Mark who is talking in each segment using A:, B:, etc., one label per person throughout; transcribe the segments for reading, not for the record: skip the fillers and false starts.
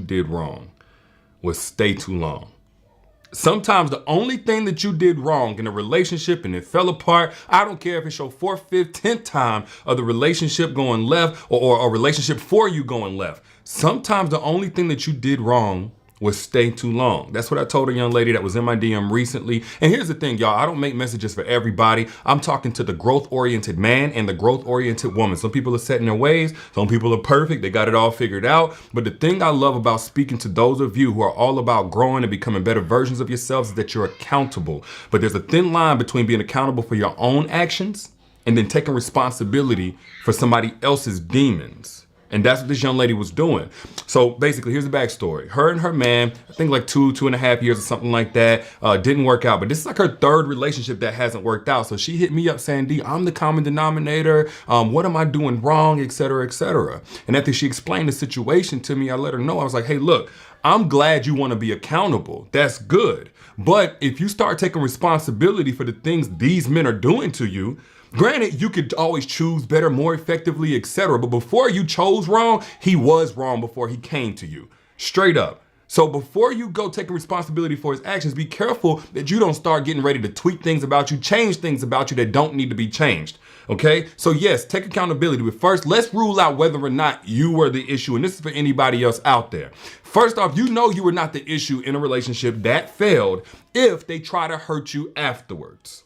A: did wrong was stay too long. Sometimes the only thing that you did wrong in a relationship and it fell apart, I don't care if it's your fourth, fifth, 10th time of the relationship going left or a relationship for you going left. Sometimes the only thing that you did wrong was stay too long. That's what I told a young lady that was in my DM recently. And here's the thing, y'all, I don't make messages for everybody. I'm talking to the growth-oriented man and the growth-oriented woman. Some people are set in their ways. Some people are perfect. They got it all figured out. But the thing I love about speaking to those of you who are all about growing and becoming better versions of yourselves is that you're accountable. But there's a thin line between being accountable for your own actions and then taking responsibility for somebody else's demons. And that's what this young lady was doing. So basically, here's the backstory. Her and her man, I think like 2.5 years or something like that, didn't work out. But this is like her third relationship that hasn't worked out. So she hit me up saying, D, I'm the common denominator. What am I doing wrong, et cetera, et cetera. And after she explained the situation to me, I let her know. I was like, hey, look, I'm glad you want to be accountable. That's good. But if you start taking responsibility for the things these men are doing to you, granted, you could always choose better, more effectively, etc. But before you chose wrong, he was wrong before he came to you. Straight up. So before you go taking responsibility for his actions, be careful that you don't start getting ready to tweak things about you, change things about you that don't need to be changed. Okay? So yes, take accountability. But first, let's rule out whether or not you were the issue. And this is for anybody else out there. First off, you know you were not the issue in a relationship that failed if they try to hurt you afterwards.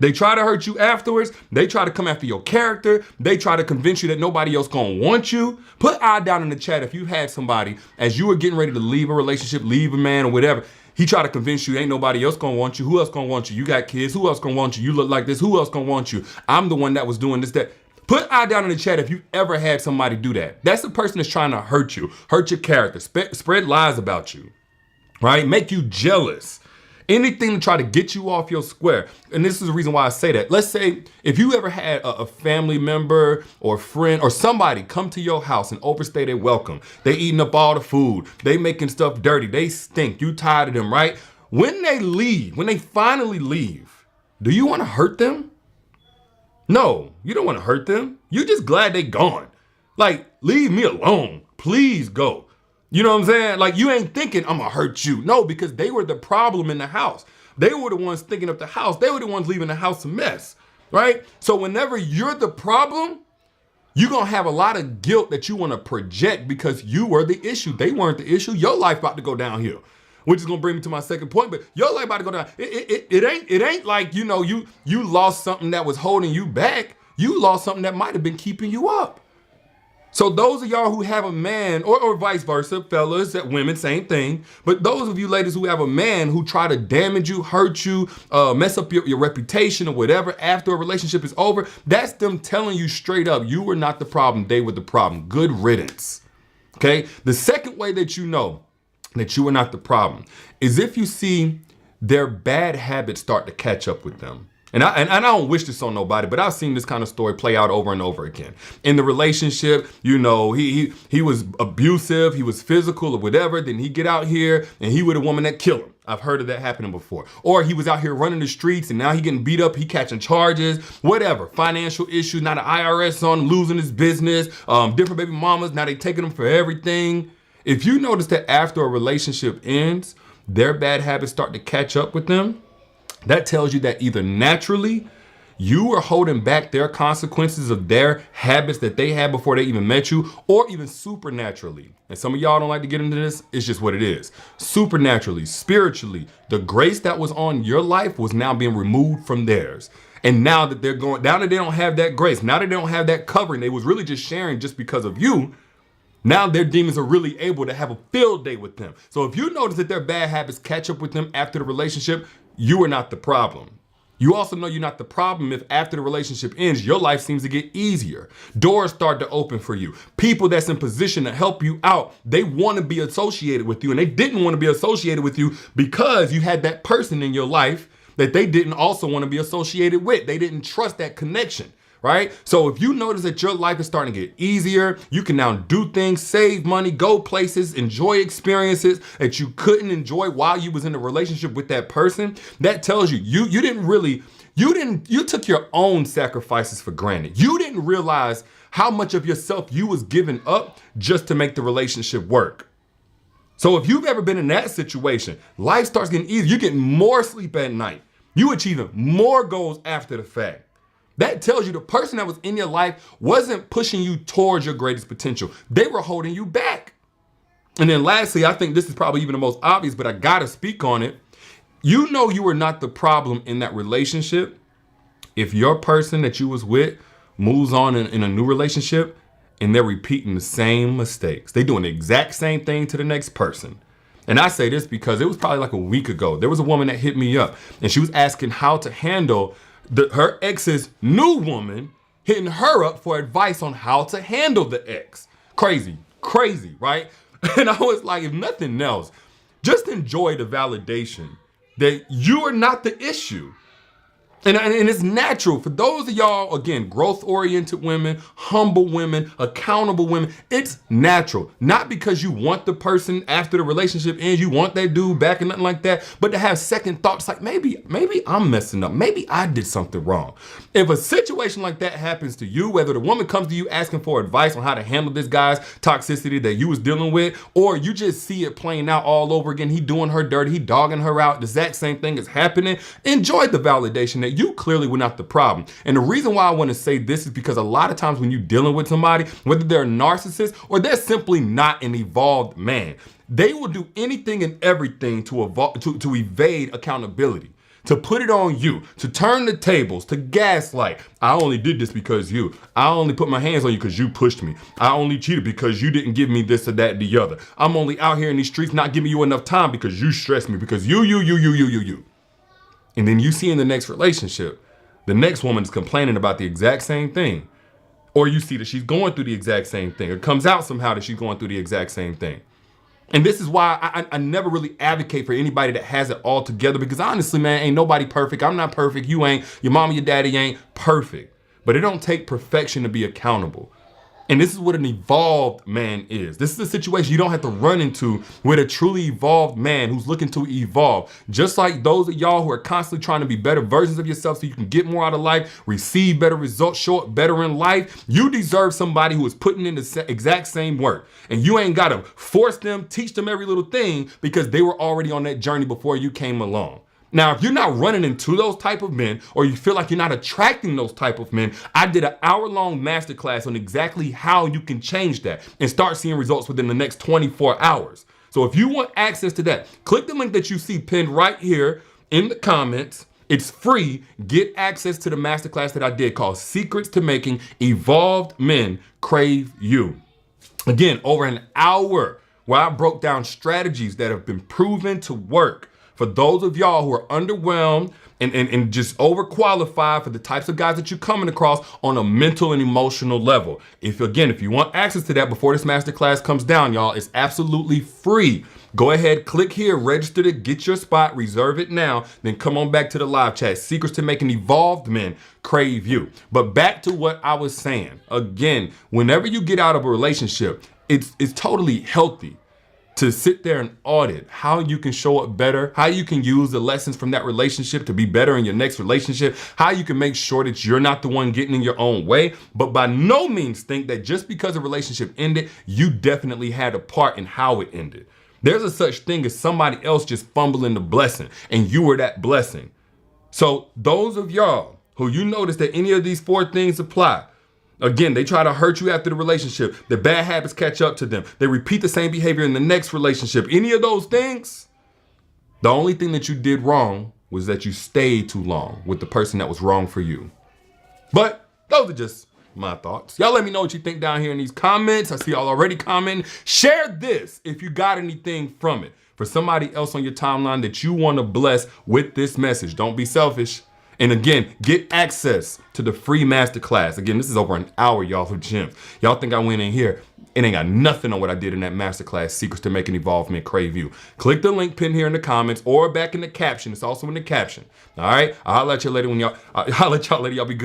A: They try to hurt you afterwards. They try to come after your character. They try to convince you that nobody else gonna want you. Put I down in the chat if you had somebody as you were getting ready to leave a relationship, leave a man or whatever. He tried to convince you ain't nobody else gonna want you. Who else gonna want you? You got kids. Who else gonna want you? You look like this. Who else gonna want you? I'm the one that was doing this, that. Put I down in the chat if you ever had somebody do that. That's the person that's trying to hurt you, hurt your character, spread lies about you, right? Make you jealous. Anything to try to get you off your square. And this is the reason why I say that. Let's say if you ever had a family member or friend or somebody come to your house and overstay their welcome. They eating up all the food. They making stuff dirty. They stink. You tired of them, right? When they leave, when they finally leave, do you want to hurt them? No, you don't want to hurt them. You're just glad they gone. Like, leave me alone. Please go. You know what I'm saying? Like, you ain't thinking I'm gonna hurt you. No, because they were the problem in the house. They were the ones thinking up the house. They were the ones leaving the house a mess, right? So whenever you're the problem, you're gonna have a lot of guilt that you wanna project because you were the issue. They weren't the issue. Your life about to go downhill, which is gonna bring me to my second point, but your life about to go down. It ain't like, you know, you lost something that was holding you back. You lost something that might have been keeping you up. So those of y'all who have a man, or vice versa, fellas, women, same thing. But those of you ladies who have a man who try to damage you, hurt you, mess up your reputation or whatever after a relationship is over, that's them telling you straight up, you were not the problem, they were the problem. Good riddance, okay? The second way that you know that you are not the problem is if you see their bad habits start to catch up with them. And I don't wish this on nobody, but I've seen this kind of story play out over and over again. In the relationship, you know, he was abusive, he was physical or whatever, then he get out here and he with a woman that killed him. I've heard of that happening before. Or he was out here running the streets and now he getting beat up, he catching charges, whatever. Financial issues, now the IRS on him, losing his business, different baby mamas, now they taking him for everything. If you notice that after a relationship ends, their bad habits start to catch up with them, that tells you that either naturally you are holding back their consequences of their habits that they had before they even met you, or even supernaturally. And some of y'all don't like to get into this. It's just what it is. Supernaturally, spiritually, the grace that was on your life was now being removed from theirs. And now that they're going, now that they don't have that grace, now that they don't have that covering, they was really just sharing just because of you. Now their demons are really able to have a field day with them. So if you notice that their bad habits catch up with them after the relationship, you are not the problem. You also know you're not the problem if after the relationship ends, your life seems to get easier. Doors start to open for you. People that's in position to help you out, they want to be associated with you, and they didn't want to be associated with you because you had that person in your life that they didn't also want to be associated with. They didn't trust that connection. Right? So if you notice that your life is starting to get easier, you can now do things, save money, go places, enjoy experiences that you couldn't enjoy while you was in a relationship with that person. That tells you, you took your own sacrifices for granted. You didn't realize how much of yourself you was giving up just to make the relationship work. So if you've ever been in that situation, life starts getting easier. You're getting more sleep at night. You achieving more goals after the fact. That tells you the person that was in your life wasn't pushing you towards your greatest potential. They were holding you back. And then lastly, I think this is probably even the most obvious, but I gotta speak on it. You know you were not the problem in that relationship if your person that you was with moves on in a new relationship and they're repeating the same mistakes. They doing the exact same thing to the next person. And I say this because it was probably like a week ago. There was a woman that hit me up and she was asking how to handle her ex's new woman hitting her up for advice on how to handle the ex. Crazy, right? And I was like, if nothing else, just enjoy the validation that you are not the issue. And it's natural for those of y'all, again, growth-oriented women, humble women, accountable women. It's natural, not because you want the person after the relationship ends, you want that dude back and nothing like that, but to have second thoughts like maybe I'm messing up. Maybe I did something wrong. If a situation like that happens to you, whether the woman comes to you asking for advice on how to handle this guy's toxicity that you was dealing with, or you just see it playing out all over again, he doing her dirty, he dogging her out, the exact same thing is happening, enjoy the validation that you clearly were not the problem. And the reason why I want to say this is because a lot of times when you're dealing with somebody, whether they're a narcissist or they're simply not an evolved man, they will do anything and everything to evade accountability, to put it on you, to turn the tables, to gaslight. I only did this because you. I only put my hands on you because you pushed me. I only cheated because you didn't give me this or that or the other. I'm only out here in these streets not giving you enough time because you stressed me, because you. And then you see in the next relationship, the next woman is complaining about the exact same thing. Or you see that she's going through the exact same thing. It comes out somehow that she's going through the exact same thing. And this is why I never really advocate for anybody that has it all together, because honestly, man, ain't nobody perfect. I'm not perfect. You ain't. Your mama, your daddy ain't perfect. But it don't take perfection to be accountable. And this is what an evolved man is. This is a situation you don't have to run into with a truly evolved man who's looking to evolve. Just like those of y'all who are constantly trying to be better versions of yourself so you can get more out of life, receive better results, show up better in life. You deserve somebody who is putting in the exact same work. And you ain't got to force them, teach them every little thing because they were already on that journey before you came along. Now, if you're not running into those type of men, or you feel like you're not attracting those type of men, I did an hour-long masterclass on exactly how you can change that and start seeing results within the next 24 hours. So if you want access to that, click the link that you see pinned right here in the comments. It's free. Get access to the masterclass that I did called Secrets to Making Evolved Men Crave You. Again, over an hour where I broke down strategies that have been proven to work for those of y'all who are underwhelmed and just overqualified for the types of guys that you're coming across on a mental and emotional level. If you want access to that before this masterclass comes down, y'all, it's absolutely free. Go ahead, click here, register to get your spot, reserve it now, then come on back to the live chat. Secrets to Making Evolved Men Crave You. But back to what I was saying. Again, whenever you get out of a relationship, it's totally healthy to sit there and audit how you can show up better, how you can use the lessons from that relationship to be better in your next relationship, how you can make sure that you're not the one getting in your own way. But by no means think that just because a relationship ended, you definitely had a part in how it ended. There's a such thing as somebody else just fumbling the blessing, and you were that blessing. So those of y'all who you notice that any of these 4 things apply, again, they try to hurt you after the relationship. The bad habits catch up to them. They repeat the same behavior in the next relationship. Any of those things, the only thing that you did wrong was that you stayed too long with the person that was wrong for you. But those are just my thoughts. Y'all let me know what you think down here in these comments. I see y'all already commenting. Share this if you got anything from it for somebody else on your timeline that you want to bless with this message. Don't be selfish. And again, get access to the free masterclass. Again, this is over an hour, y'all, for gems. Y'all think I went in here? It ain't got nothing on what I did in that masterclass, Secrets to Making Evolved Men Crave You. Click the link pinned here in the comments or back in the caption. It's also in the caption. All right? I'll let y'all later y'all be good.